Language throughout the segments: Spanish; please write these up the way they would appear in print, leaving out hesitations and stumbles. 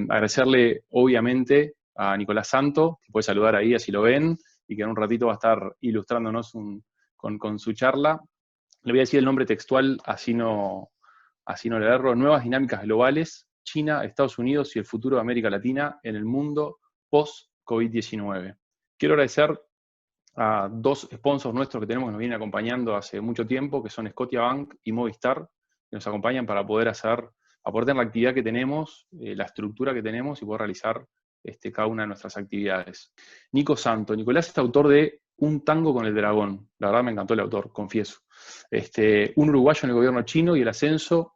Agradecerle, obviamente, a Nicolás Santo, que puede saludar ahí, así lo ven, y que en un ratito va a estar ilustrándonos con su charla. Le voy a decir el nombre textual, así no le erro. Nuevas dinámicas globales, China, Estados Unidos y el futuro de América Latina en el mundo post-COVID-19. Quiero agradecer a dos sponsors nuestros que tenemos que nos vienen acompañando hace mucho tiempo, que son Scotiabank y Movistar, que nos acompañan para poder aportar la actividad que tenemos, la estructura que tenemos y poder realizar cada una de nuestras actividades. Nico Santo. Nicolás es autor de Un tango con el dragón. La verdad me encantó el autor, confieso. Un uruguayo en el gobierno chino y el ascenso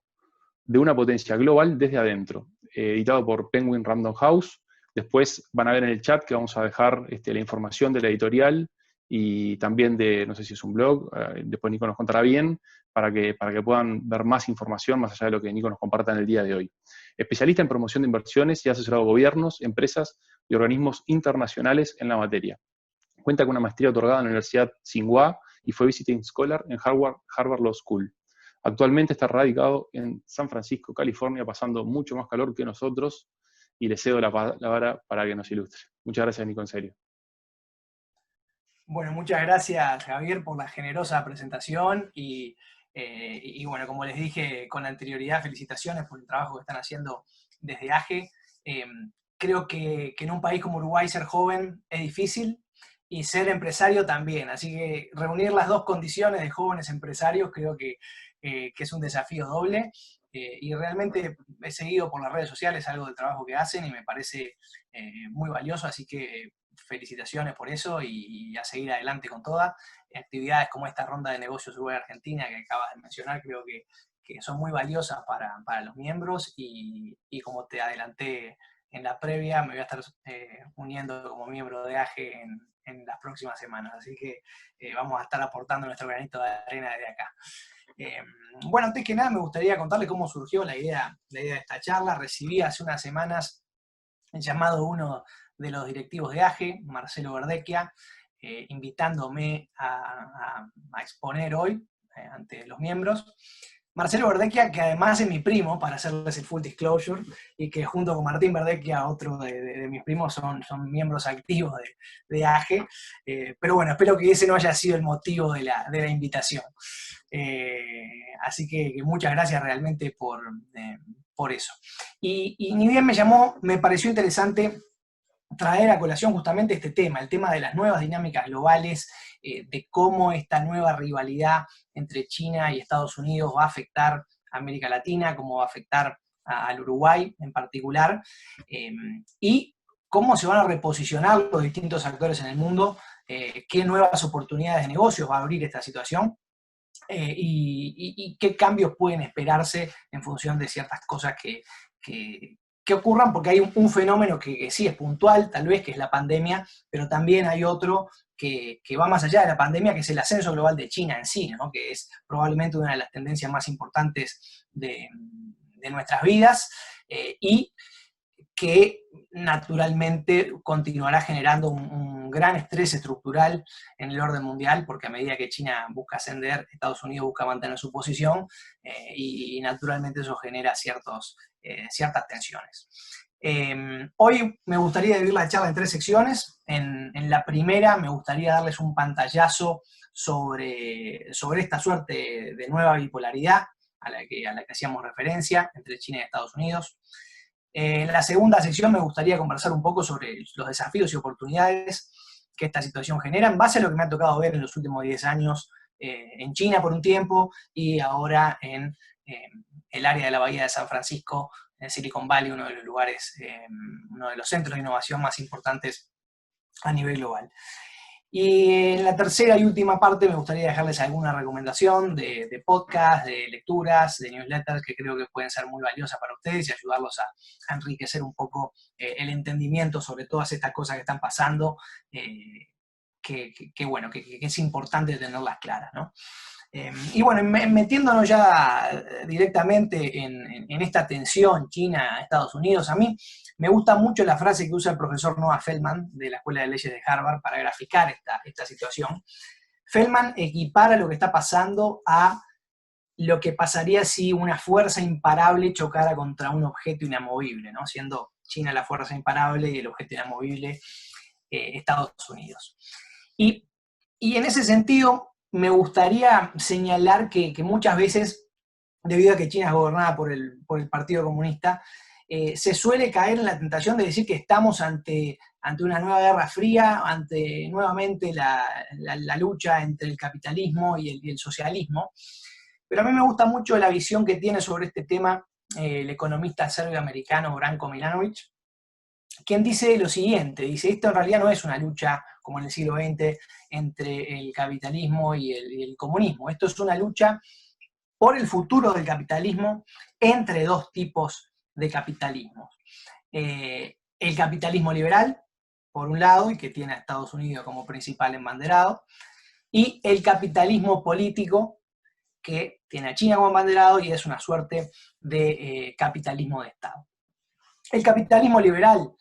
de una potencia global desde adentro. Editado por Penguin Random House. Después van a ver en el chat que vamos a dejar la información de la editorial y también de, no sé si es un blog, después Nico nos contará bien, para que puedan ver más información más allá de lo que Nico nos comparta en el día de hoy. Especialista en promoción de inversiones y ha asesorado gobiernos, empresas y organismos internacionales en la materia. Cuenta con una maestría otorgada en la Universidad Tsinghua y fue visiting scholar en Harvard Law School. Actualmente está radicado en San Francisco, California, pasando mucho más calor que nosotros, y le cedo la palabra para que nos ilustre. Muchas gracias, Nico, en serio. Bueno, muchas gracias, Javier, por la generosa presentación y bueno, como les dije con anterioridad, felicitaciones por el trabajo que están haciendo desde AGE. Creo que en un país como Uruguay ser joven es difícil y ser empresario también, así que reunir las dos condiciones de jóvenes empresarios creo que es un desafío doble. Y realmente he seguido por las redes sociales algo del trabajo que hacen y me parece muy valioso, así que felicitaciones por eso y a seguir adelante con todas. Actividades como esta ronda de negocios Uruguay-Argentina que acabas de mencionar creo que son muy valiosas para los miembros y como te adelanté en la previa, me voy a estar uniendo como miembro de AGE en las próximas semanas, así que vamos a estar aportando nuestro granito de arena desde acá. Bueno, antes que nada me gustaría contarles cómo surgió la idea de esta charla. Recibí hace unas semanas el llamado de uno de los directivos de AGE, Marcelo Verdecchia, invitándome a exponer hoy ante los miembros. Marcelo Verdecchia, que además es mi primo, para hacerles el full disclosure, y que junto con Martín Verdecchia, otro de mis primos, son miembros activos de AGE. Pero bueno, espero que ese no haya sido el motivo de la invitación. Así que muchas gracias realmente por eso. Y ni bien me llamó, me pareció interesante traer a colación justamente este tema, el tema de las nuevas dinámicas globales, de cómo esta nueva rivalidad entre China y Estados Unidos va a afectar a América Latina, cómo va a afectar al Uruguay en particular, y cómo se van a reposicionar los distintos actores en el mundo, qué nuevas oportunidades de negocios va a abrir esta situación, y qué cambios pueden esperarse en función de ciertas cosas que ocurran, porque hay un fenómeno que sí es puntual, tal vez, que es la pandemia, pero también hay otro que va más allá de la pandemia, que es el ascenso global de China en sí, ¿no? Que es probablemente una de las tendencias más importantes de nuestras vidas, y que naturalmente continuará generando un gran estrés estructural en el orden mundial, porque a medida que China busca ascender, Estados Unidos busca mantener su posición, y naturalmente eso genera ciertas tensiones. Hoy me gustaría dividir la charla en tres secciones. En la primera me gustaría darles un pantallazo sobre esta suerte de nueva bipolaridad a la que hacíamos referencia entre China y Estados Unidos. En la segunda sección me gustaría conversar un poco sobre los desafíos y oportunidades que esta situación genera, en base a lo que me ha tocado ver en los últimos 10 años en China por un tiempo y ahora en el área de la Bahía de San Francisco, en Silicon Valley, uno de los lugares, uno de los centros de innovación más importantes a nivel global. Y en la tercera y última parte me gustaría dejarles alguna recomendación de podcast, de lecturas, de newsletters que creo que pueden ser muy valiosas para ustedes y ayudarlos a enriquecer un poco el entendimiento sobre todas estas cosas que están pasando, que es importante tenerlas claras, ¿no? Y bueno, metiéndonos ya directamente en esta tensión China-Estados Unidos, a mí me gusta mucho la frase que usa el profesor Noah Feldman de la Escuela de Leyes de Harvard para graficar esta situación. Feldman equipara lo que está pasando a lo que pasaría si una fuerza imparable chocara contra un objeto inamovible, ¿no? Siendo China la fuerza imparable y el objeto inamovible, Estados Unidos. Y en ese sentido, me gustaría señalar que muchas veces, debido a que China es gobernada por el Partido Comunista, se suele caer en la tentación de decir que estamos ante una nueva guerra fría, ante nuevamente la lucha entre el capitalismo y el socialismo. Pero a mí me gusta mucho la visión que tiene sobre este tema el economista serbio-americano Branko Milanovic, quien dice lo siguiente, dice, esto en realidad no es una lucha como en el siglo XX entre el capitalismo y el comunismo, esto es una lucha por el futuro del capitalismo entre dos tipos de capitalismo. El capitalismo liberal, por un lado, y que tiene a Estados Unidos como principal embanderado, y el capitalismo político, que tiene a China como embanderado y es una suerte de capitalismo de Estado. El capitalismo liberal,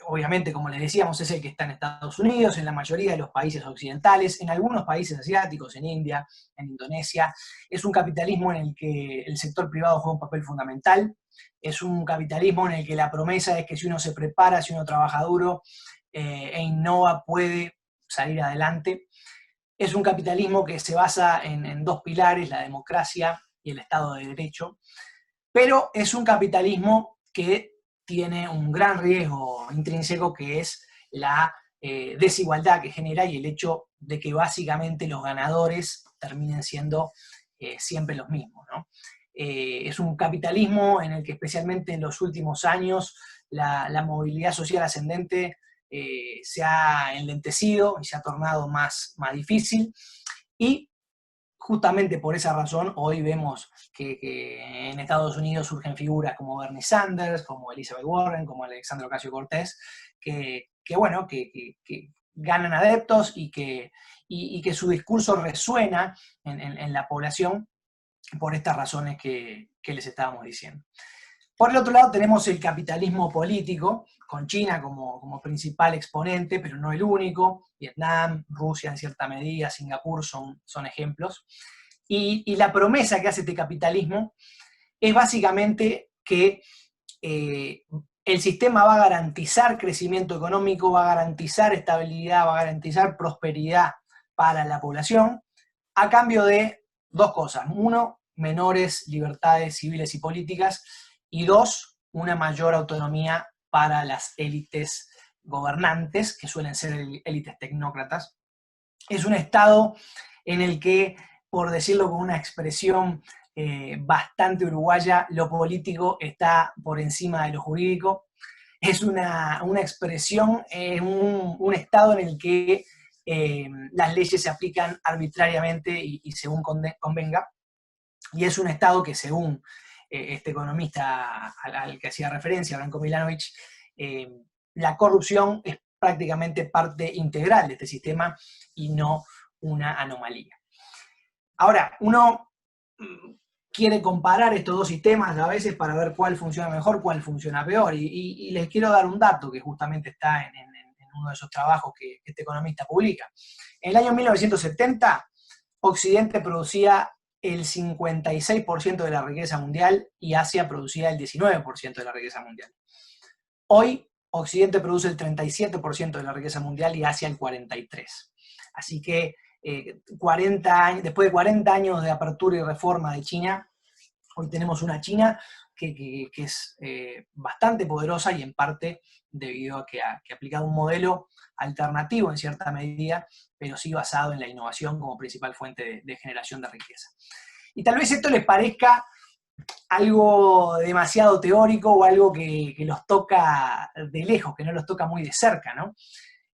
obviamente, como les decíamos, es el que está en Estados Unidos, en la mayoría de los países occidentales, en algunos países asiáticos, en India, en Indonesia. Es un capitalismo en el que el sector privado juega un papel fundamental. Es un capitalismo en el que la promesa es que si uno se prepara, si uno trabaja duro e innova, puede salir adelante. Es un capitalismo que se basa en dos pilares, la democracia y el Estado de Derecho, pero es un capitalismo que tiene un gran riesgo intrínseco, que es la desigualdad que genera y el hecho de que básicamente los ganadores terminen siendo siempre los mismos, ¿no? Es un capitalismo en el que especialmente en los últimos años la movilidad social ascendente se ha enlentecido y se ha tornado más difícil, y justamente por esa razón hoy vemos que en Estados Unidos surgen figuras como Bernie Sanders, como Elizabeth Warren, como Alexandria Ocasio-Cortez, que ganan adeptos y que su discurso resuena en la población por estas razones que les estábamos diciendo. Por el otro lado tenemos el capitalismo político, con China como principal exponente, pero no el único. Vietnam, Rusia en cierta medida, Singapur son ejemplos. Y la promesa que hace este capitalismo es básicamente que el sistema va a garantizar crecimiento económico, va a garantizar estabilidad, va a garantizar prosperidad para la población, a cambio de dos cosas. Uno, menores libertades civiles y políticas, y dos, una mayor autonomía para las élites gobernantes, que suelen ser élites tecnócratas. Es un Estado en el que, por decirlo con una expresión bastante uruguaya, lo político está por encima de lo jurídico. Es una expresión, un Estado en el que las leyes se aplican arbitrariamente y según convenga. Y es un Estado que, según este economista al que hacía referencia, Branko Milanovic, la corrupción es prácticamente parte integral de este sistema y no una anomalía. Ahora, uno quiere comparar estos dos sistemas a veces para ver cuál funciona mejor, cuál funciona peor, y les quiero dar un dato que justamente está en uno de esos trabajos que este economista publica. En el año 1970, Occidente producía el 56% de la riqueza mundial y Asia producía el 19% de la riqueza mundial. Hoy, Occidente produce el 37% de la riqueza mundial y Asia el 43%. Así que después de 40 años de apertura y reforma de China, hoy tenemos una China que es bastante poderosa, y en parte debido a que ha aplicado un modelo alternativo en cierta medida, pero sí basado en la innovación como principal fuente de generación de riqueza. Y tal vez esto les parezca algo demasiado teórico o algo que los toca de lejos, que no los toca muy de cerca, ¿no?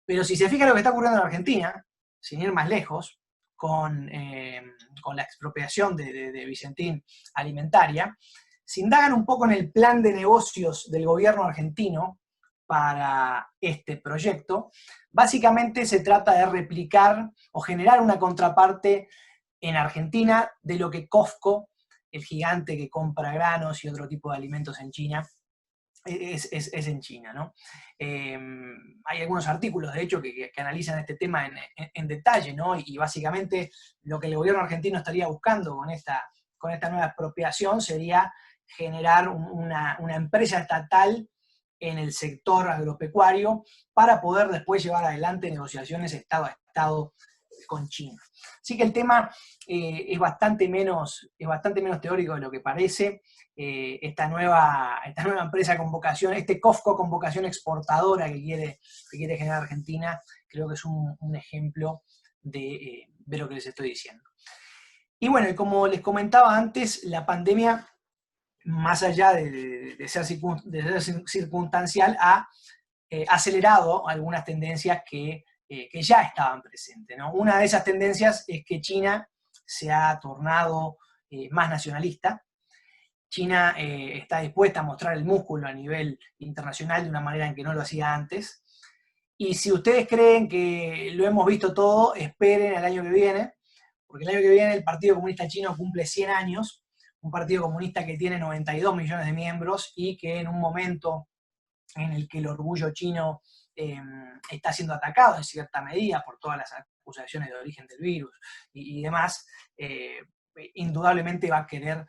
Pero si se fijan lo que está ocurriendo en Argentina, sin ir más lejos, con la expropiación de Vicentín alimentaria, si indagan un poco en el plan de negocios del gobierno argentino para este proyecto, básicamente se trata de replicar o generar una contraparte en Argentina de lo que Costco, el gigante que compra granos y otro tipo de alimentos en China, es en China, ¿no? Hay algunos artículos, de hecho, que analizan este tema en detalle, ¿no? Y básicamente lo que el gobierno argentino estaría buscando con esta nueva expropiación sería generar una empresa estatal en el sector agropecuario para poder después llevar adelante negociaciones Estado a Estado con China. Así que el tema es bastante menos teórico de lo que parece. Esta nueva empresa con vocación, este COFCO con vocación exportadora que quiere generar Argentina, creo que es un ejemplo de lo que les estoy diciendo. Y bueno, como les comentaba antes, la pandemia, más allá de ser circunstancial, ha acelerado algunas tendencias que ya estaban presentes, ¿no? Una de esas tendencias es que China se ha tornado más nacionalista. China está dispuesta a mostrar el músculo a nivel internacional de una manera en que no lo hacía antes. Y si ustedes creen que lo hemos visto todo, esperen al año que viene, porque el año que viene el Partido Comunista Chino cumple 100 años, un partido comunista que tiene 92 millones de miembros y que en un momento en el que el orgullo chino está siendo atacado en cierta medida por todas las acusaciones de origen del virus y demás, indudablemente va a querer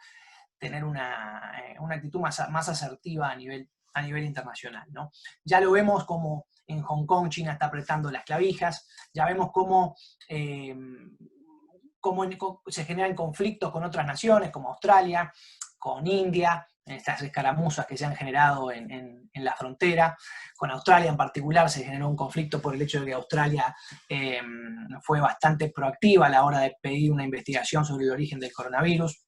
tener una actitud más asertiva a nivel internacional, ¿no? Ya lo vemos como en Hong Kong China está apretando las clavijas, ya vemos cómo se generan conflictos con otras naciones como Australia, con India, en estas escaramuzas que se han generado en la frontera. Con Australia en particular se generó un conflicto por el hecho de que Australia fue bastante proactiva a la hora de pedir una investigación sobre el origen del coronavirus.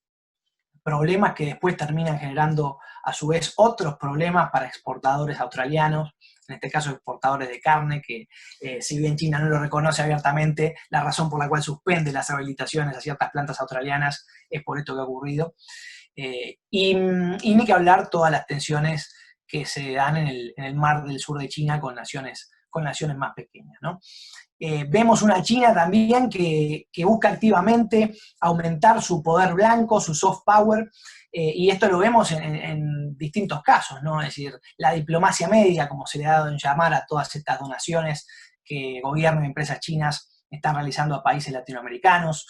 Problemas que después terminan generando a su vez otros problemas para exportadores australianos, en este caso exportadores de carne, que si bien China no lo reconoce abiertamente, la razón por la cual suspende las habilitaciones a ciertas plantas australianas es por esto que ha ocurrido. Y ni que hablar todas las tensiones que se dan en el mar del sur de China con naciones más pequeñas, ¿no? Vemos una China también que busca activamente aumentar su poder blanco, su soft power, y esto lo vemos en distintos casos, ¿no? Es decir, la diplomacia media, como se le ha dado en llamar a todas estas donaciones que gobiernos y empresas chinas están realizando a países latinoamericanos,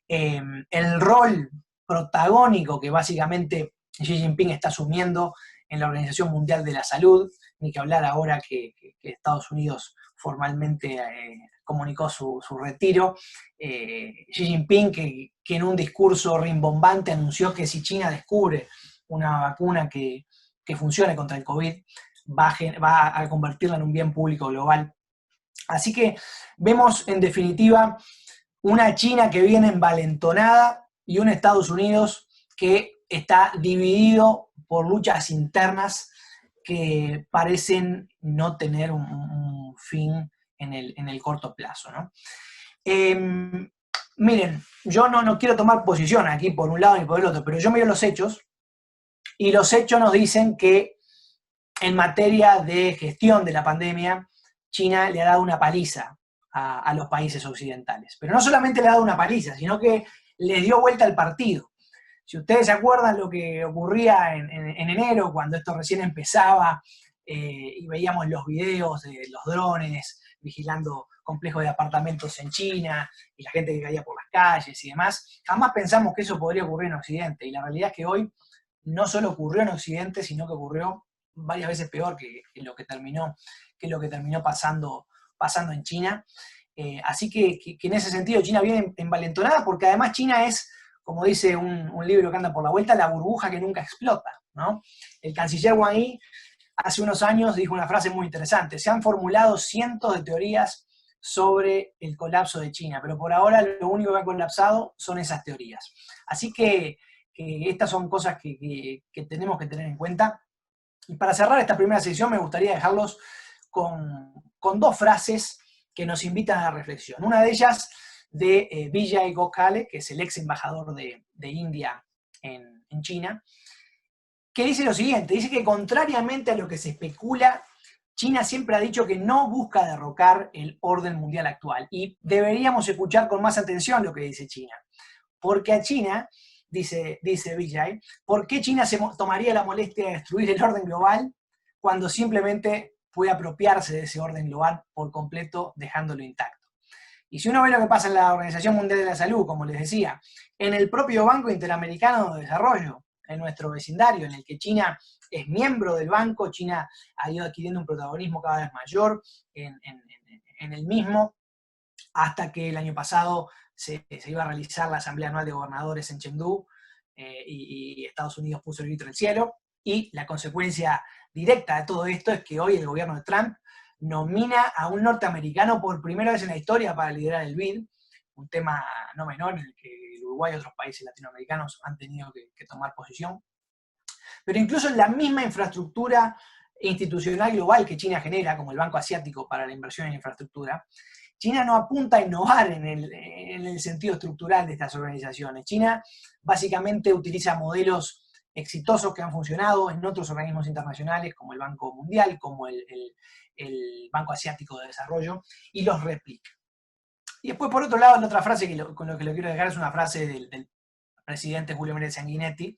el rol protagónico que básicamente Xi Jinping está asumiendo en la Organización Mundial de la Salud, ni que hablar ahora que Estados Unidos formalmente comunicó su retiro. Xi Jinping, que en un discurso rimbombante anunció que si China descubre una vacuna que funcione contra el COVID, va a convertirla en un bien público global. Así que vemos, en definitiva, una China que viene envalentonada y un Estados Unidos que está dividido por luchas internas que parecen no tener un fin en el corto plazo, ¿no? Miren, yo no quiero tomar posición aquí por un lado ni por el otro, pero yo miro los hechos, y los hechos nos dicen que en materia de gestión de la pandemia, China le ha dado una paliza a los países occidentales. Pero no solamente le ha dado una paliza, sino que les dio vuelta al partido. Si ustedes se acuerdan lo que ocurría en enero, cuando esto recién empezaba, y veíamos los videos de los drones vigilando complejos de apartamentos en China, y la gente que caía por las calles y demás, jamás pensamos que eso podría ocurrir en Occidente. Y la realidad es que hoy no solo ocurrió en Occidente, sino que ocurrió varias veces peor que lo que terminó pasando en China. Así que en ese sentido China viene envalentonada, porque además China es, como dice un libro que anda por la vuelta, la burbuja que nunca explota, ¿no? El canciller Wang Yi hace unos años dijo una frase muy interesante: se han formulado cientos de teorías sobre el colapso de China, pero por ahora lo único que ha colapsado son esas teorías. Así que estas son cosas que tenemos que tener en cuenta. Y para cerrar esta primera sección me gustaría dejarlos con dos frases que nos invitan a la reflexión. Una de ellas de Vijay Gokhale, que es el ex embajador de India en China, que dice lo siguiente: dice que contrariamente a lo que se especula, China siempre ha dicho que no busca derrocar el orden mundial actual. Y deberíamos escuchar con más atención lo que dice China. Porque a China, dice Vijay, ¿por qué China se tomaría la molestia de destruir el orden global cuando simplemente puede apropiarse de ese orden global por completo, dejándolo intacto? Y si uno ve lo que pasa en la Organización Mundial de la Salud, como les decía, en el propio Banco Interamericano de Desarrollo, en nuestro vecindario, en el que China es miembro del banco, China ha ido adquiriendo un protagonismo cada vez mayor en el mismo, hasta que el año pasado se iba a realizar la Asamblea Anual de Gobernadores en Chengdu, y Estados Unidos puso el grito en el cielo, y la consecuencia directa de todo esto es que hoy el gobierno de Trump nomina a un norteamericano por primera vez en la historia para liderar el BID, un tema no menor en el que el Uruguay y otros países latinoamericanos han tenido que tomar posición. Pero incluso en la misma infraestructura institucional global que China genera, como el Banco Asiático para la Inversión en Infraestructura, China no apunta a innovar en el sentido estructural de estas organizaciones. China básicamente utiliza modelos exitosos que han funcionado en otros organismos internacionales, como el Banco Mundial, como el Banco Asiático de Desarrollo, y los replica. Y después, por otro lado, la otra frase con lo que lo quiero dejar es una frase del presidente Julio Méndez Sanguinetti,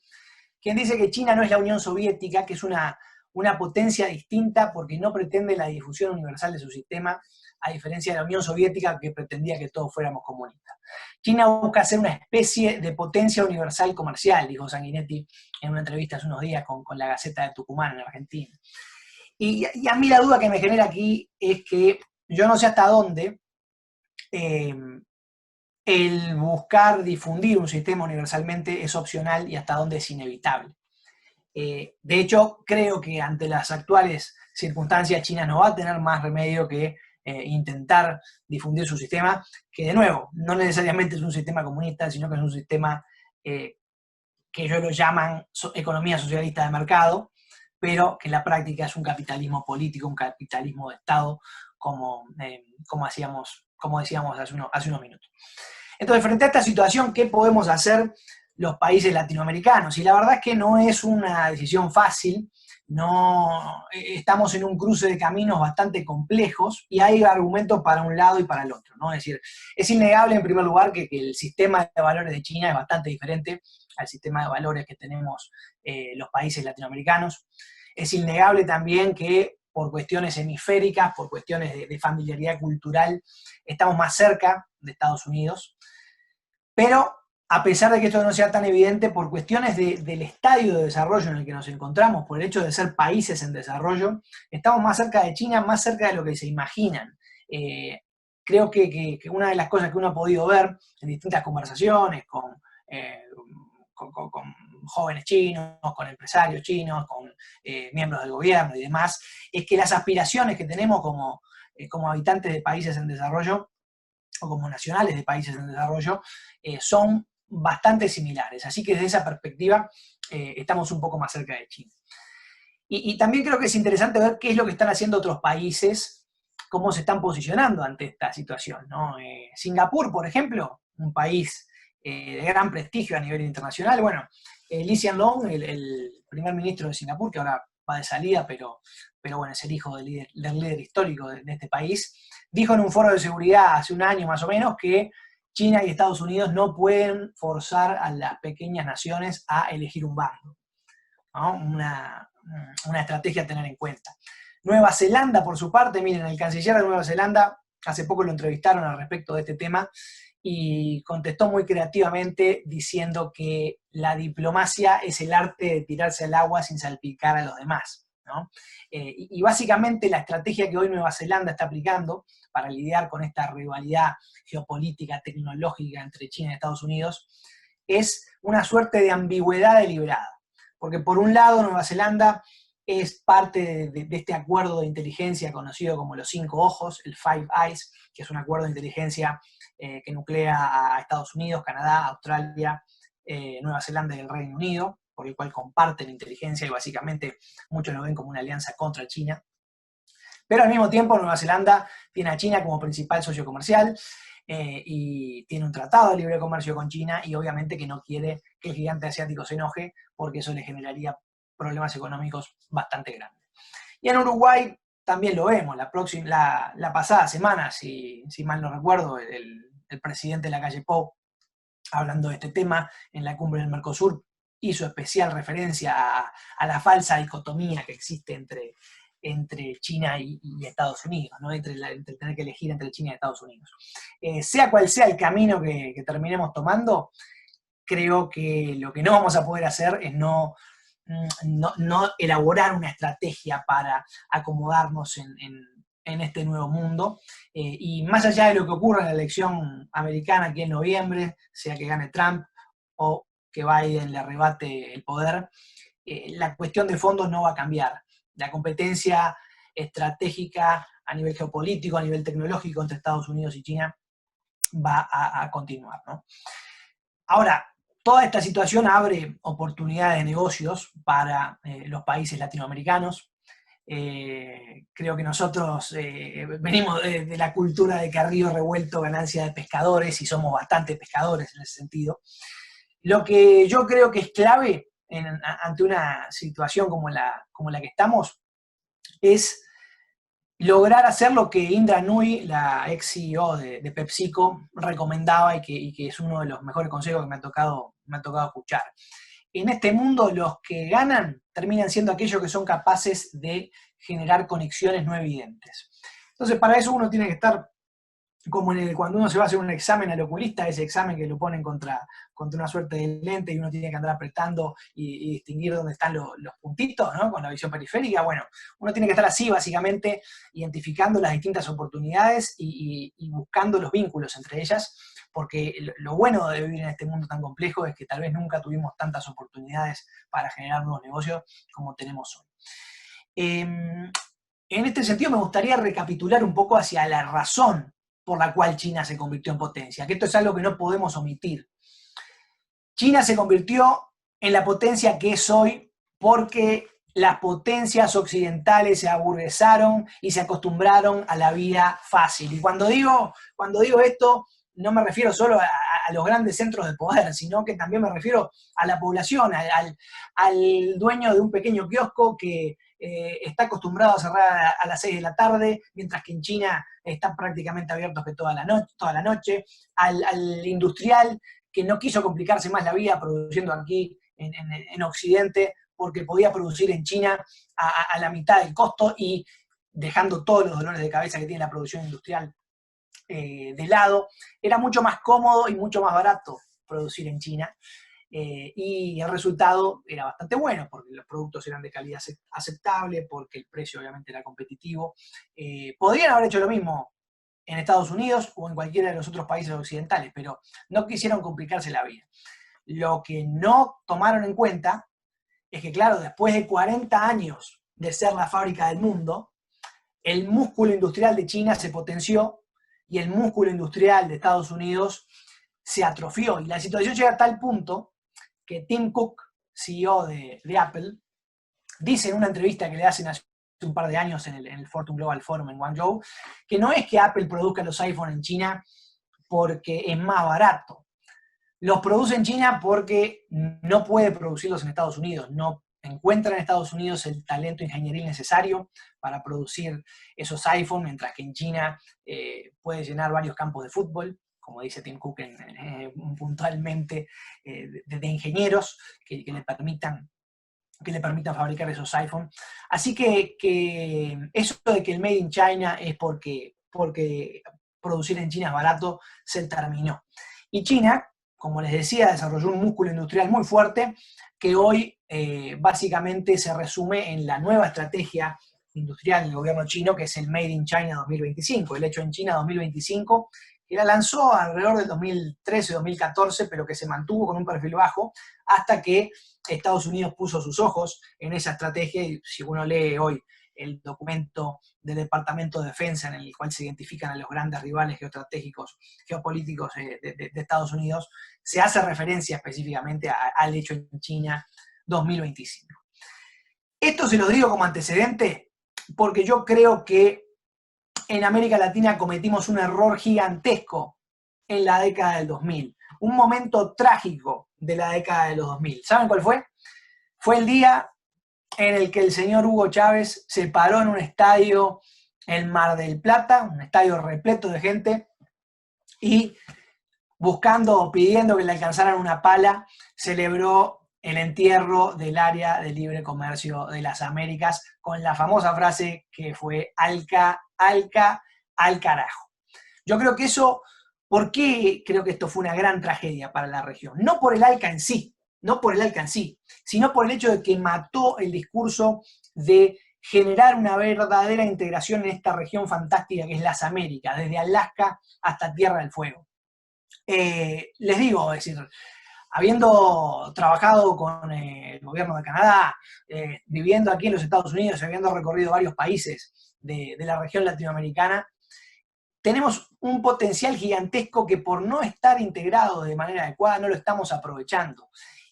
quien dice que China no es la Unión Soviética, que es una potencia distinta porque no pretende la difusión universal de su sistema, a diferencia de la Unión Soviética que pretendía que todos fuéramos comunistas. China busca ser una especie de potencia universal comercial, dijo Sanguinetti en una entrevista hace unos días con la Gaceta de Tucumán en Argentina. Y a mí la duda que me genera aquí es que yo no sé hasta dónde el buscar difundir un sistema universalmente es opcional y hasta dónde es inevitable. De hecho, creo que ante las actuales circunstancias China no va a tener más remedio que intentar difundir su sistema, que de nuevo, no necesariamente es un sistema comunista, sino que es un sistema que ellos lo llaman economía socialista de mercado, pero que en la práctica es un capitalismo político, un capitalismo de Estado, como decíamos hace unos minutos. Entonces, frente a esta situación, ¿qué podemos hacer los países latinoamericanos? Y la verdad es que no es una decisión fácil, no, estamos en un cruce de caminos bastante complejos y hay argumentos para un lado y para el otro, ¿no? Es decir, es innegable en primer lugar que el sistema de valores de China es bastante diferente al sistema de valores que tenemos los países latinoamericanos. Es innegable también que por cuestiones hemisféricas, por cuestiones de familiaridad cultural, estamos más cerca de Estados Unidos, pero a pesar de que esto no sea tan evidente, por cuestiones del estadio de desarrollo en el que nos encontramos, por el hecho de ser países en desarrollo, estamos más cerca de China, más cerca de lo que se imaginan. Creo que una de las cosas que uno ha podido ver en distintas conversaciones con jóvenes chinos, con empresarios chinos, con miembros del gobierno y demás, es que las aspiraciones que tenemos como habitantes de países en desarrollo, o como nacionales de países en desarrollo, son bastante similares. Así que desde esa perspectiva estamos un poco más cerca de China. Y también creo que es interesante ver qué es lo que están haciendo otros países, cómo se están posicionando ante esta situación, ¿no? Singapur, por ejemplo, un país de gran prestigio a nivel internacional. Bueno, Lee Hsien Loong, el primer ministro de Singapur, que ahora va de salida, pero bueno, es el hijo del líder histórico de este país, dijo en un foro de seguridad hace un año más o menos que China y Estados Unidos no pueden forzar a las pequeñas naciones a elegir un bando, ¿no? Una estrategia a tener en cuenta. Nueva Zelanda, por su parte, miren, el canciller de Nueva Zelanda, hace poco lo entrevistaron al respecto de este tema, y contestó muy creativamente diciendo que la diplomacia es el arte de tirarse al agua sin salpicar a los demás, ¿no? Y básicamente la estrategia que hoy Nueva Zelanda está aplicando para lidiar con esta rivalidad geopolítica, tecnológica entre China y Estados Unidos es una suerte de ambigüedad deliberada. Porque por un lado Nueva Zelanda es parte de este acuerdo de inteligencia conocido como los 5 ojos, el Five Eyes, que es un acuerdo de inteligencia que nuclea a Estados Unidos, Canadá, Australia, Nueva Zelanda y el Reino Unido, por el cual comparten inteligencia y básicamente muchos lo ven como una alianza contra China. Pero al mismo tiempo Nueva Zelanda tiene a China como principal socio comercial y tiene un tratado de libre comercio con China y obviamente que no quiere que el gigante asiático se enoje porque eso le generaría problemas económicos bastante grandes. Y en Uruguay también lo vemos, la pasada semana, si mal no recuerdo, el presidente de la calle Pou, hablando de este tema en la cumbre del Mercosur, hizo especial referencia a la falsa dicotomía que existe entre China y Estados Unidos, ¿no? entre tener que elegir entre China y Estados Unidos. Sea cual sea el camino que terminemos tomando, creo que lo que no vamos a poder hacer es no elaborar una estrategia para acomodarnos en este nuevo mundo. Y más allá de lo que ocurra en la elección americana aquí en noviembre, sea que gane Trump o que Biden le arrebate el poder, la cuestión de fondo no va a cambiar. La competencia estratégica a nivel geopolítico, a nivel tecnológico entre Estados Unidos y China va a continuar, ¿no? Ahora, toda esta situación abre oportunidades de negocios para los países latinoamericanos. Creo que nosotros venimos de la cultura de que a río revuelto ganancia de pescadores y somos bastante pescadores en ese sentido. Lo que yo creo que es clave ante una situación como la que estamos es lograr hacer lo que Indra Nooyi, la ex CEO de PepsiCo, recomendaba y que es uno de los mejores consejos que me ha tocado escuchar. En este mundo los que ganan terminan siendo aquellos que son capaces de generar conexiones no evidentes. Entonces para eso uno tiene que estar como cuando uno se va a hacer un examen al oculista, ese examen que lo ponen contra una suerte de lente y uno tiene que andar apretando y distinguir dónde están los puntitos, ¿no? Con la visión periférica. Bueno, uno tiene que estar así, básicamente, identificando las distintas oportunidades y buscando los vínculos entre ellas, porque lo bueno de vivir en este mundo tan complejo es que tal vez nunca tuvimos tantas oportunidades para generar nuevos negocios como tenemos hoy. En este sentido, me gustaría recapitular un poco hacia la razón por la cual China se convirtió en potencia, que esto es algo que no podemos omitir. China se convirtió en la potencia que es hoy porque las potencias occidentales se aburguesaron y se acostumbraron a la vida fácil. Y cuando digo esto, no me refiero solo a los grandes centros de poder, sino que también me refiero a la población, al dueño de un pequeño kiosco que está acostumbrado a cerrar a las 6 de la tarde, mientras que en China están prácticamente abiertos que toda la noche, al industrial que no quiso complicarse más la vida produciendo aquí en Occidente, porque podía producir en China a la mitad del costo y dejando todos los dolores de cabeza que tiene la producción industrial de lado. Era mucho más cómodo y mucho más barato producir en China. Y el resultado era bastante bueno, porque los productos eran de calidad aceptable, porque el precio obviamente era competitivo. Podrían haber hecho lo mismo en Estados Unidos o en cualquiera de los otros países occidentales, pero no quisieron complicarse la vida. Lo que no tomaron en cuenta es que, claro, después de 40 años de ser la fábrica del mundo, el músculo industrial de China se potenció y el músculo industrial de Estados Unidos se atrofió. Y la situación llega a tal punto que Tim Cook, CEO de Apple, dice en una entrevista que le hacen hace un par de años en el Fortune Global Forum en Guangzhou, que no es que Apple produzca los iPhones en China porque es más barato. Los produce en China porque no puede producirlos en Estados Unidos. No encuentra en Estados Unidos el talento ingenieril necesario para producir esos iPhones, mientras que en China puede llenar varios campos de fútbol, como dice Tim Cook puntualmente, de ingenieros que le permitan fabricar esos iPhones. Así que eso de que el Made in China es porque producir en China es barato, se terminó. Y China, como les decía, desarrolló un músculo industrial muy fuerte que hoy básicamente se resume en la nueva estrategia industrial del gobierno chino, que es el Made in China 2025, el hecho en China 2025, que la lanzó alrededor del 2013-2014, pero que se mantuvo con un perfil bajo hasta que Estados Unidos puso sus ojos en esa estrategia. Y si uno lee hoy el documento del Departamento de Defensa en el cual se identifican a los grandes rivales geoestratégicos, geopolíticos de Estados Unidos, se hace referencia específicamente al hecho en China 2025. Esto se lo digo como antecedente porque yo creo que en América Latina cometimos un error gigantesco en la década del 2000, un momento trágico de la década de los 2000. ¿Saben cuál fue? Fue el día en el que el señor Hugo Chávez se paró en un estadio en Mar del Plata, un estadio repleto de gente, y pidiendo que le alcanzaran una pala, celebró el entierro del área de libre comercio de las Américas con la famosa frase que fue "Alca, Alca, al carajo". Yo creo que eso ¿Por qué creo que esto fue una gran tragedia para la región? No por el ALCA en sí, sino por el hecho de que mató el discurso de generar una verdadera integración en esta región fantástica que es las Américas, desde Alaska hasta Tierra del Fuego. Les digo, es decir, habiendo trabajado con el gobierno de Canadá, viviendo aquí en los Estados Unidos, habiendo recorrido varios países de la región latinoamericana, tenemos un potencial gigantesco que por no estar integrado de manera adecuada no lo estamos aprovechando.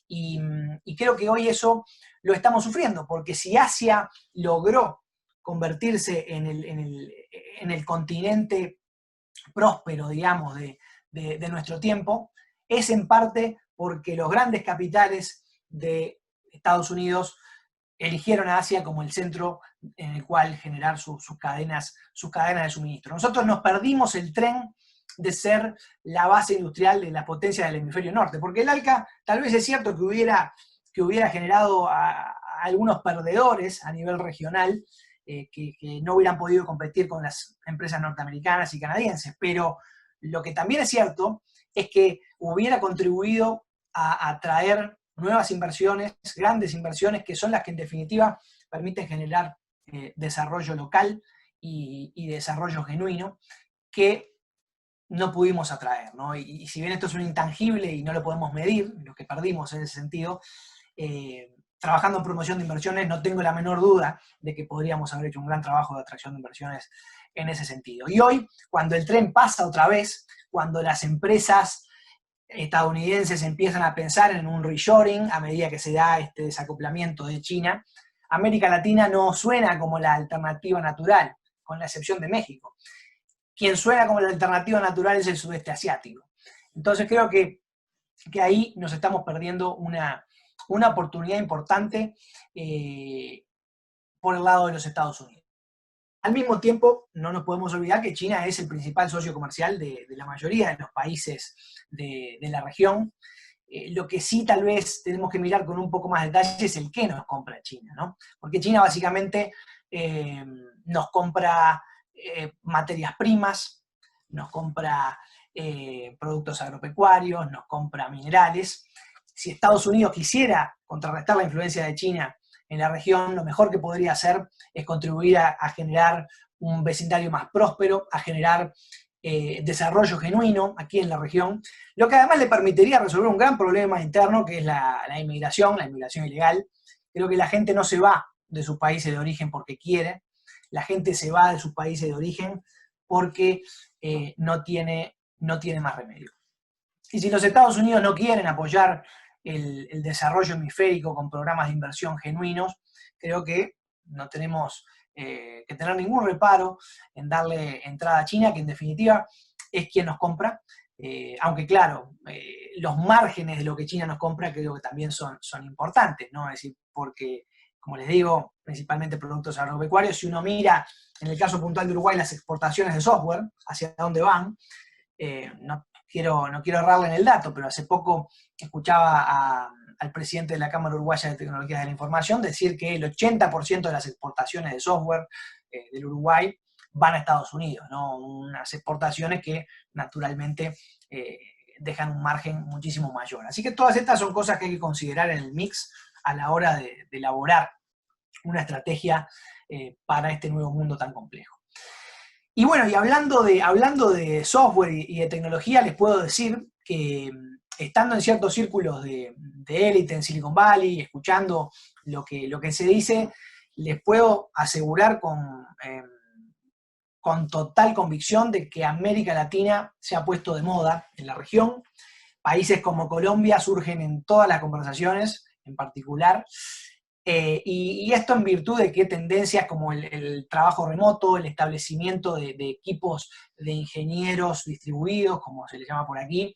Y creo que hoy eso lo estamos sufriendo, porque si Asia logró convertirse en el continente próspero, digamos, de nuestro tiempo, es en parte porque los grandes capitales de Estados Unidos eligieron a Asia como el centro en el cual generar sus cadenas de suministro. Nosotros nos perdimos el tren de ser la base industrial de las potencias del hemisferio norte, porque el ALCA tal vez es cierto que hubiera generado a algunos perdedores a nivel regional, que no hubieran podido competir con las empresas norteamericanas y canadienses, pero lo que también es cierto es que hubiera contribuido a atraer nuevas inversiones, grandes inversiones, que son las que en definitiva permiten generar desarrollo local y desarrollo genuino, que no pudimos atraer, ¿no? Y si bien esto es un intangible y no lo podemos medir, lo que perdimos en ese sentido, trabajando en promoción de inversiones, no tengo la menor duda de que podríamos haber hecho un gran trabajo de atracción de inversiones en ese sentido. Y hoy, cuando el tren pasa otra vez, cuando las empresas estadounidenses empiezan a pensar en un reshoring a medida que se da este desacoplamiento de China, América Latina no suena como la alternativa natural, con la excepción de México. Quien suena como la alternativa natural es el sudeste asiático. Entonces creo que ahí nos estamos perdiendo una oportunidad importante por el lado de los Estados Unidos. Al mismo tiempo, no nos podemos olvidar que China es el principal socio comercial de la mayoría de los países de la región. Lo que sí tal vez tenemos que mirar con un poco más de detalle es el qué nos compra China, ¿no? Porque China básicamente nos compra materias primas, nos compra productos agropecuarios, nos compra minerales. Si Estados Unidos quisiera contrarrestar la influencia de China en la región, lo mejor que podría hacer es contribuir a generar un vecindario más próspero, a generar desarrollo genuino aquí en la región, lo que además le permitiría resolver un gran problema interno que es la inmigración ilegal. Creo que la gente no se va de sus países de origen porque quiere, la gente se va de sus países de origen porque no tiene más remedio. Y si los Estados Unidos no quieren apoyar el desarrollo hemisférico con programas de inversión genuinos, creo que no tenemos que tener ningún reparo en darle entrada a China, que en definitiva es quien nos compra, aunque claro, los márgenes de lo que China nos compra creo que también son importantes, ¿no? Es decir, porque, como les digo, principalmente productos agropecuarios, si uno mira, en el caso puntual de Uruguay, las exportaciones de software, hacia dónde van, no quiero errarle en el dato, pero hace poco escuchaba al presidente de la Cámara Uruguaya de Tecnologías de la Información decir que el 80% de las exportaciones de software del Uruguay van a Estados Unidos, ¿no? Unas exportaciones que naturalmente dejan un margen muchísimo mayor. Así que todas estas son cosas que hay que considerar en el mix a la hora de elaborar una estrategia para este nuevo mundo tan complejo. Y bueno, y hablando de software y de tecnología, les puedo decir que estando en ciertos círculos de élite en Silicon Valley, escuchando lo que se dice, les puedo asegurar con total convicción de que América Latina se ha puesto de moda en la región. Países como Colombia surgen en todas las conversaciones, en particular. Y esto en virtud de que tendencias como el trabajo remoto, el establecimiento de equipos de ingenieros distribuidos, como se les llama por aquí,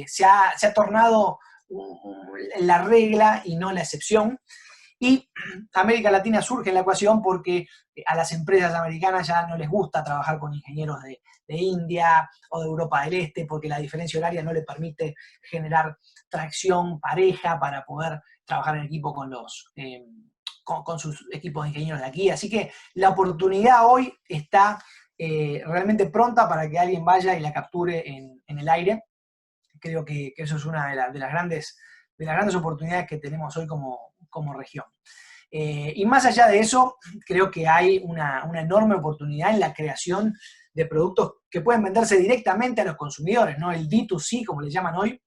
se ha tornado la regla y no la excepción. Y América Latina surge en la ecuación porque a las empresas americanas ya no les gusta trabajar con ingenieros de India o de Europa del Este, porque la diferencia horaria no le permite generar tracción pareja para poder trabajar en equipo con sus equipos de ingenieros de aquí. Así que la oportunidad hoy está realmente pronta para que alguien vaya y la capture en el aire. Creo que eso es una de las grandes oportunidades que tenemos hoy como región. Y más allá de eso, creo que hay una enorme oportunidad en la creación de productos que pueden venderse directamente a los consumidores, ¿no? El D2C, como le llaman hoy,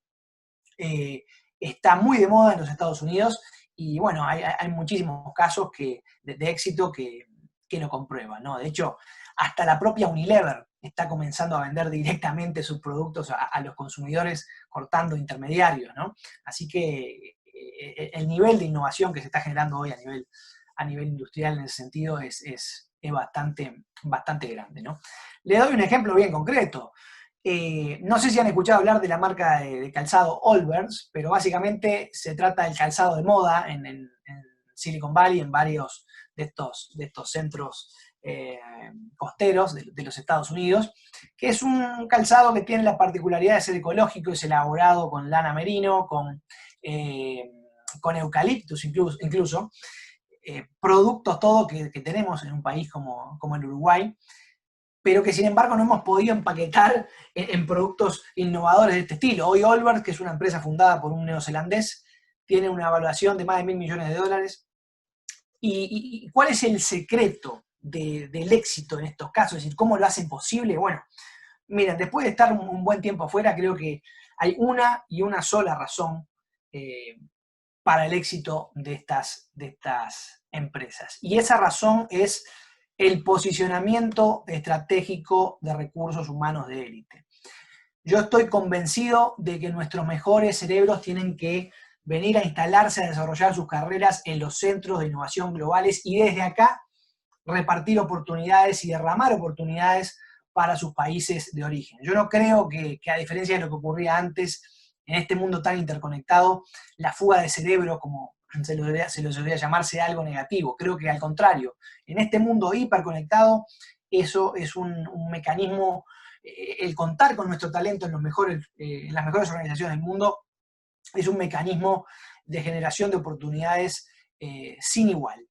está muy de moda en los Estados Unidos y bueno, hay muchísimos casos de éxito que lo comprueban, ¿no? De hecho, hasta la propia Unilever está comenzando a vender directamente sus productos a los consumidores cortando intermediarios, ¿no? Así que el nivel de innovación que se está generando hoy a nivel industrial en ese sentido es bastante grande, ¿no? Le doy un ejemplo bien concreto. No sé si han escuchado hablar de la marca de calzado Allbirds, pero básicamente se trata del calzado de moda en Silicon Valley, en varios de estos centros costeros de los Estados Unidos, que es un calzado que tiene la particularidad de ser ecológico, es elaborado con lana merino, con eucaliptus incluso productos todo que tenemos en un país como el Uruguay, pero que sin embargo no hemos podido empaquetar en productos innovadores de este estilo. Hoy Allbirds, que es una empresa fundada por un neozelandés, tiene una evaluación de más de $1.000 millones. ¿Y cuál es el secreto del éxito en estos casos? Es decir, ¿cómo lo hacen posible? Bueno, miren, después de estar un buen tiempo afuera, creo que hay una sola razón para el éxito de estas empresas. Y esa razón es el posicionamiento estratégico de recursos humanos de élite. Yo estoy convencido de que nuestros mejores cerebros tienen que venir a instalarse a desarrollar sus carreras en los centros de innovación globales y desde acá repartir oportunidades y derramar oportunidades para sus países de origen. Yo no creo que a diferencia de lo que ocurría antes, en este mundo tan interconectado, la fuga de cerebro, como se lo debería llamar, sea algo negativo. Creo que al contrario, en este mundo hiperconectado, eso es un mecanismo, el contar con nuestro talento en las mejores organizaciones del mundo, es un mecanismo de generación de oportunidades sin igual.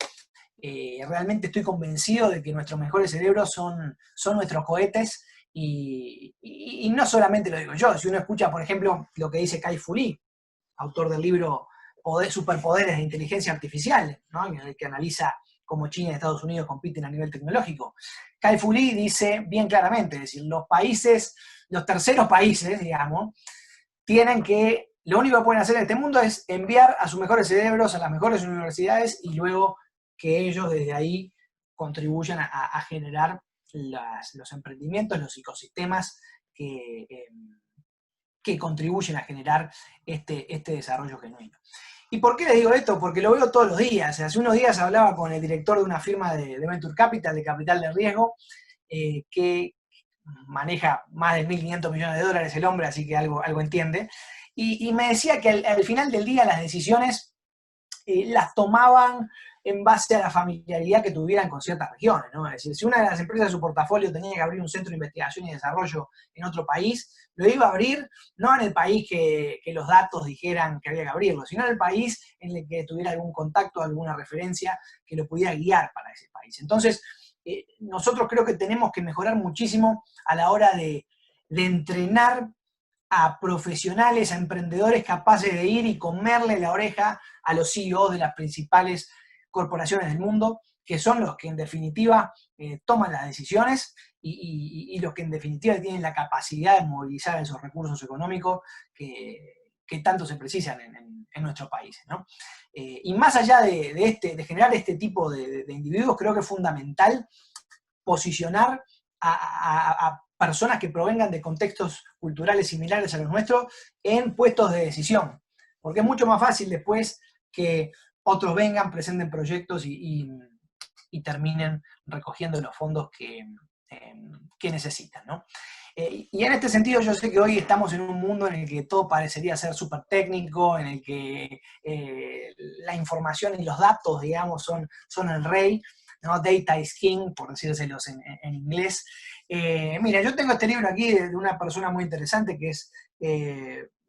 Realmente estoy convencido de que nuestros mejores cerebros son nuestros cohetes y no solamente lo digo yo, si uno escucha, por ejemplo, lo que dice Kai-Fu Lee, autor del libro Superpoderes de Inteligencia Artificial, ¿no? En el que analiza cómo China y Estados Unidos compiten a nivel tecnológico. Kai-Fu Lee dice bien claramente, es decir, los terceros países, digamos, lo único que pueden hacer en este mundo es enviar a sus mejores cerebros a las mejores universidades y luego que ellos desde ahí contribuyan a generar los emprendimientos, los ecosistemas que contribuyen a generar este desarrollo genuino. ¿Y por qué les digo esto? Porque lo veo todos los días. Hace unos días hablaba con el director de una firma de Venture Capital, de capital de riesgo, que maneja más de $1.500 millones el hombre, así que algo entiende. Y me decía que al final del día las decisiones las tomaban en base a la familiaridad que tuvieran con ciertas regiones, ¿no? Es decir, si una de las empresas de su portafolio tenía que abrir un centro de investigación y desarrollo en otro país, lo iba a abrir no en el país que los datos dijeran que había que abrirlo, sino en el país en el que tuviera algún contacto, alguna referencia que lo pudiera guiar para ese país. Entonces, nosotros creo que tenemos que mejorar muchísimo a la hora de entrenar a profesionales, a emprendedores capaces de ir y comerle la oreja a los CEOs de las principales corporaciones del mundo, que son los que en definitiva toman las decisiones y los que en definitiva tienen la capacidad de movilizar esos recursos económicos que tanto se precisan en nuestros países, ¿no? Y más allá de generar este tipo de individuos, creo que es fundamental posicionar a personas que provengan de contextos culturales similares a los nuestros en puestos de decisión, porque es mucho más fácil después que otros vengan, presenten proyectos y terminen recogiendo los fondos que necesitan, ¿no? Y en este sentido yo sé que hoy estamos en un mundo en el que todo parecería ser súper técnico, en el que la información y los datos, digamos, son el rey, ¿no? Data is king, por decírselos en inglés. Mira, yo tengo este libro aquí de una persona muy interesante que es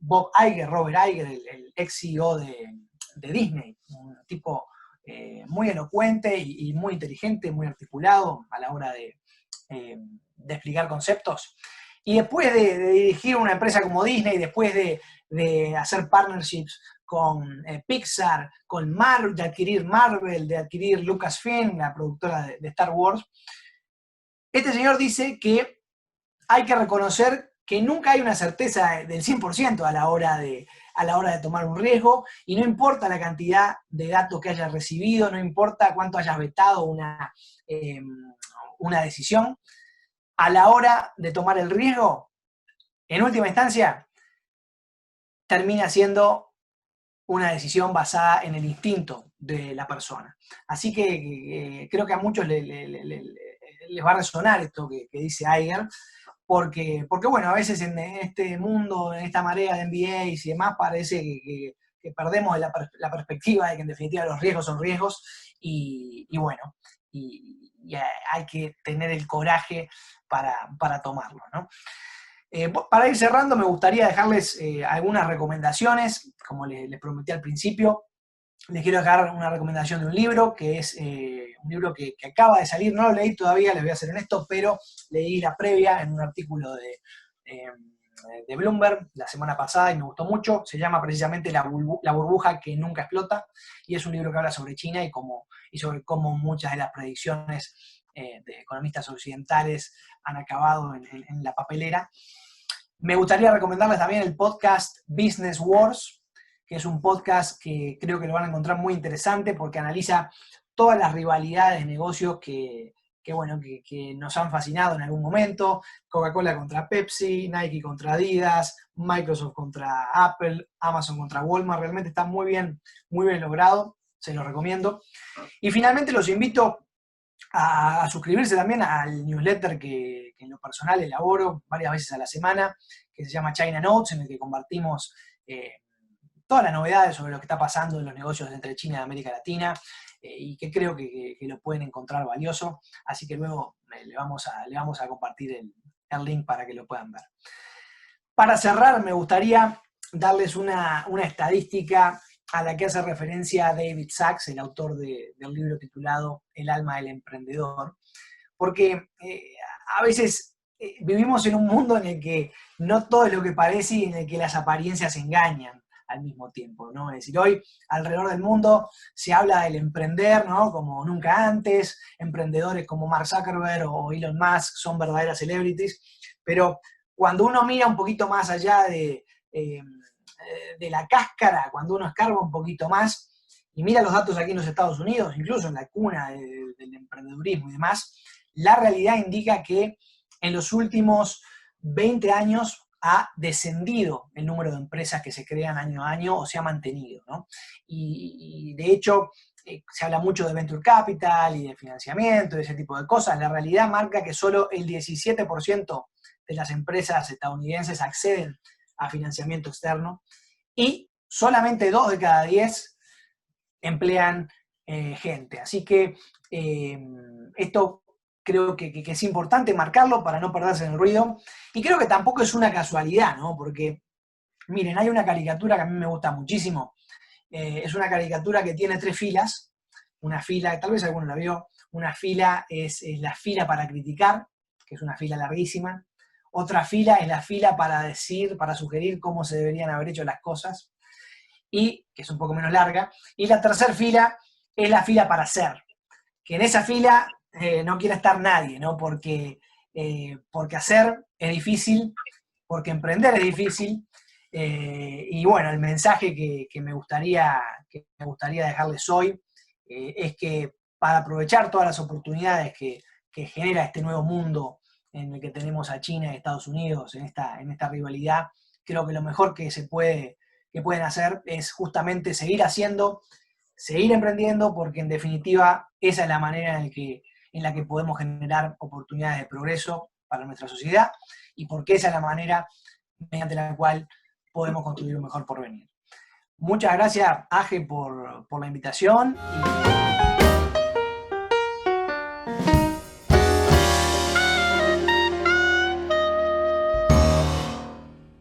Robert Iger, el ex CEO de Disney, un tipo muy elocuente y muy inteligente, muy articulado a la hora de de explicar conceptos. Y después de dirigir una empresa como Disney, después de hacer partnerships con Pixar, con Marvel, de adquirir Marvel, de adquirir Lucasfilm, la productora de Star Wars, este señor dice que hay que reconocer que nunca hay una certeza del 100% a la hora de tomar un riesgo, y no importa la cantidad de datos que hayas recibido, no importa cuánto hayas vetado una decisión, a la hora de tomar el riesgo, en última instancia, termina siendo una decisión basada en el instinto de la persona. Así que creo que a muchos les va a resonar esto que dice Iger, porque bueno, a veces en este mundo, en esta marea de MBAs y demás, parece que perdemos la perspectiva de que en definitiva los riesgos son riesgos, y bueno, y hay que tener el coraje para tomarlo, ¿no? Para ir cerrando, me gustaría dejarles algunas recomendaciones, como les prometí al principio. Les quiero dejar una recomendación de un libro, que es un libro que acaba de salir, no lo leí todavía, les voy a ser honesto, pero leí la previa en un artículo de Bloomberg la semana pasada y me gustó mucho. Se llama precisamente La burbuja que nunca explota, y es un libro que habla sobre China y sobre cómo muchas de las predicciones de economistas occidentales han acabado en la papelera. Me gustaría recomendarles también el podcast Business Wars, que es un podcast que creo que lo van a encontrar muy interesante porque analiza todas las rivalidades de negocios que nos han fascinado en algún momento. Coca-Cola contra Pepsi, Nike contra Adidas, Microsoft contra Apple, Amazon contra Walmart. Realmente está muy bien logrado, se lo recomiendo. Y finalmente los invito a suscribirse también al newsletter que en lo personal elaboro varias veces a la semana, que se llama China Notes, en el que compartimos todas las novedades sobre lo que está pasando en los negocios entre China y América Latina, y que creo que lo pueden encontrar valioso. Así que luego le vamos a compartir el link para que lo puedan ver. Para cerrar, me gustaría darles una estadística a la que hace referencia David Sachs, el autor del libro titulado El alma del emprendedor, porque a veces vivimos en un mundo en el que no todo es lo que parece y en el que las apariencias engañan al mismo tiempo, ¿no? Es decir, hoy alrededor del mundo se habla del emprender, ¿no? Como nunca antes. Emprendedores como Mark Zuckerberg o Elon Musk son verdaderas celebrities, pero cuando uno mira un poquito más allá de la cáscara, cuando uno escarba un poquito más y mira los datos aquí en los Estados Unidos, incluso en la cuna del emprendedurismo y demás, la realidad indica que en los últimos 20 años ha descendido el número de empresas que se crean año a año o se ha mantenido, ¿no? Y de hecho se habla mucho de venture capital y de financiamiento y ese tipo de cosas. La realidad marca que solo el 17% de las empresas estadounidenses acceden a financiamiento externo y solamente 2 de cada 10 emplean gente. Así que esto creo que es importante marcarlo para no perderse en el ruido, y creo que tampoco es una casualidad, ¿no? Porque, miren, hay una caricatura que a mí me gusta muchísimo. Es una caricatura que tiene 3 filas. Una fila, tal vez alguno la vio, una fila es la fila para criticar, que es una fila larguísima. Otra fila es la fila para sugerir cómo se deberían haber hecho las cosas, y que es un poco menos larga. Y la tercera fila es la fila para hacer, que en esa fila no quiere estar nadie, ¿no? Porque hacer es difícil, porque emprender es difícil, y bueno, el mensaje que me gustaría dejarles hoy es que para aprovechar todas las oportunidades que genera este nuevo mundo en el que tenemos a China y Estados Unidos en esta rivalidad, creo que lo mejor que pueden hacer es justamente seguir haciendo, seguir emprendiendo, porque en definitiva esa es la manera en la que podemos generar oportunidades de progreso para nuestra sociedad, y porque esa es la manera mediante la cual podemos construir un mejor porvenir. Muchas gracias, Aje, por la invitación.